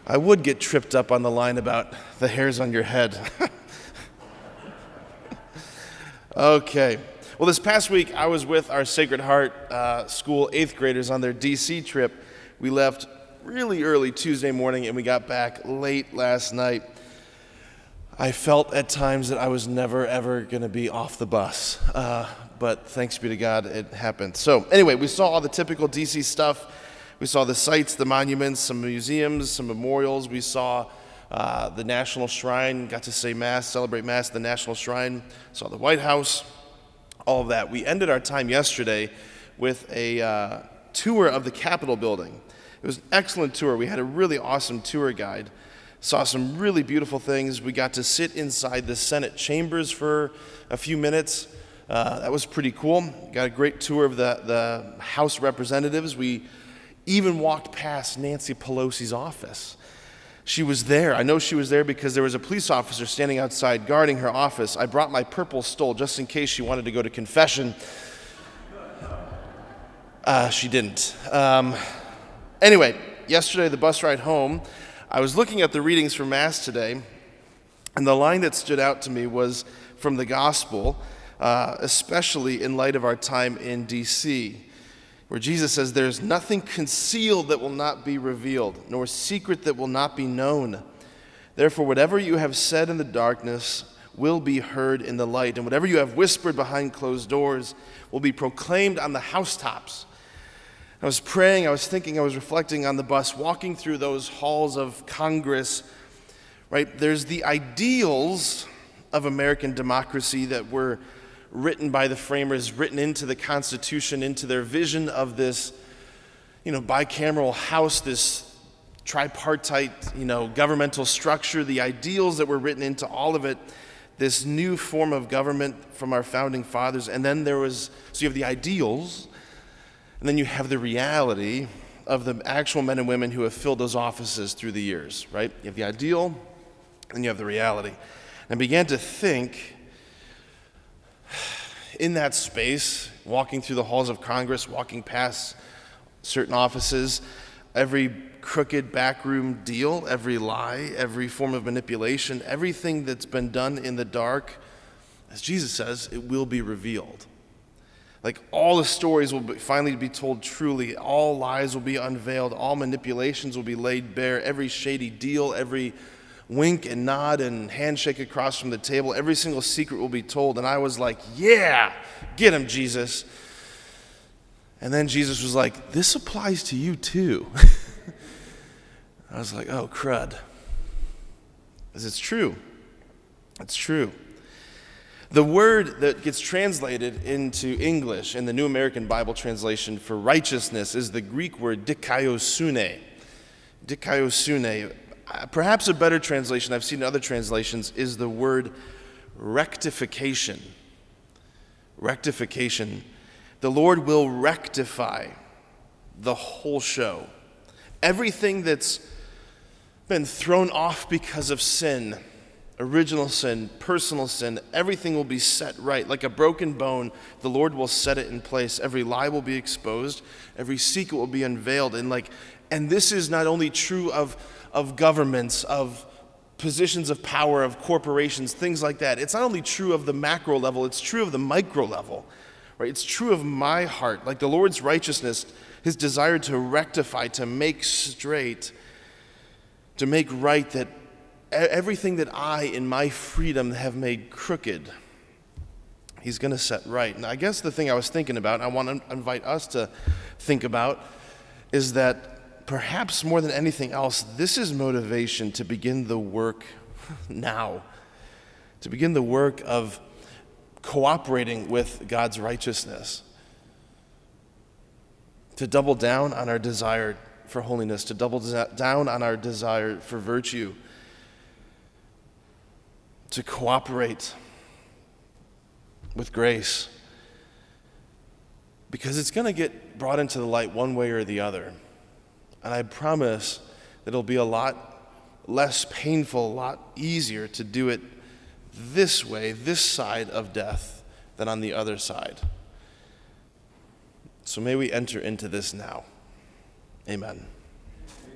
I would get tripped up on the line about the hairs on your head. Okay. Well, this past week, I was with our Sacred Heart School 8th graders on their D.C. trip. We left really early Tuesday morning, and we got back late last night. I felt at times that I was never, ever going to be off the bus. But thanks be to God, it happened. So anyway, we saw all the typical D.C. stuff. We saw the sites, the monuments, some museums, some memorials. We saw the National Shrine, got to say Mass, celebrate Mass at the National Shrine. Saw the White House, all of that. We ended our time yesterday with a tour of the Capitol building. It was an excellent tour. We had a really awesome tour guide. Saw some really beautiful things. We got to sit inside the Senate chambers for a few minutes. That was pretty cool. Got a great tour of the House representatives. We even walked past Nancy Pelosi's office. She was there. I know she was there because there was a police officer standing outside guarding her office. I brought my purple stole just in case she wanted to go to confession. She didn't. Anyway, yesterday, the bus ride home, I was looking at the readings for Mass today, and the line that stood out to me was from the Gospel, especially in light of our time in D.C., where Jesus says, "There's nothing concealed that will not be revealed, nor secret that will not be known. Therefore, whatever you have said in the darkness will be heard in the light, and whatever you have whispered behind closed doors will be proclaimed on the housetops." I was praying, I was thinking, I was reflecting on the bus, walking through those halls of Congress, right? There's the ideals of American democracy that were written by the framers, written into the Constitution, into their vision of this, bicameral house, this tripartite, governmental structure, the ideals that were written into all of it, this new form of government from our founding fathers. And then so you have the ideals, and then you have the reality of the actual men and women who have filled those offices through the years, right? You have the ideal, and you have the reality. And I began to think, in that space, walking through the halls of Congress, walking past certain offices, every crooked backroom deal, every lie, every form of manipulation, everything that's been done in the dark, as Jesus says, it will be revealed. Like all the stories will finally be told truly, all lies will be unveiled, all manipulations will be laid bare, every shady deal, every wink and nod and handshake across from the table, every single secret will be told. And I was like, yeah, get him, Jesus. And then Jesus was like, this applies to you too. I was like, oh, crud. Because it's true. It's true. The word that gets translated into English in the New American Bible translation for righteousness is the Greek word dikaiosune. Dikaiosune. Perhaps a better translation, I've seen in other translations, is the word rectification. Rectification. The Lord will rectify the whole show. Everything that's been thrown off because of sin, original sin, personal sin, everything will be set right. Like a broken bone, the Lord will set it in place. Every lie will be exposed. Every secret will be unveiled. And this is not only true of governments, of positions of power, of corporations, things like that. It's not only true of the macro level, it's true of the micro level, right? It's true of my heart. Like the Lord's righteousness, his desire to rectify, to make straight, to make right that everything that I, in my freedom, have made crooked, he's going to set right. And I guess the thing I was thinking about, and I want to invite us to think about, is that perhaps more than anything else, this is motivation to begin the work now, to begin the work of cooperating with God's righteousness, to double down on our desire for holiness, to double down on our desire for virtue, to cooperate with grace, because it's going to get brought into the light one way or the other. And I promise that it'll be a lot less painful, a lot easier to do it this way, this side of death, than on the other side. So may we enter into this now. Amen.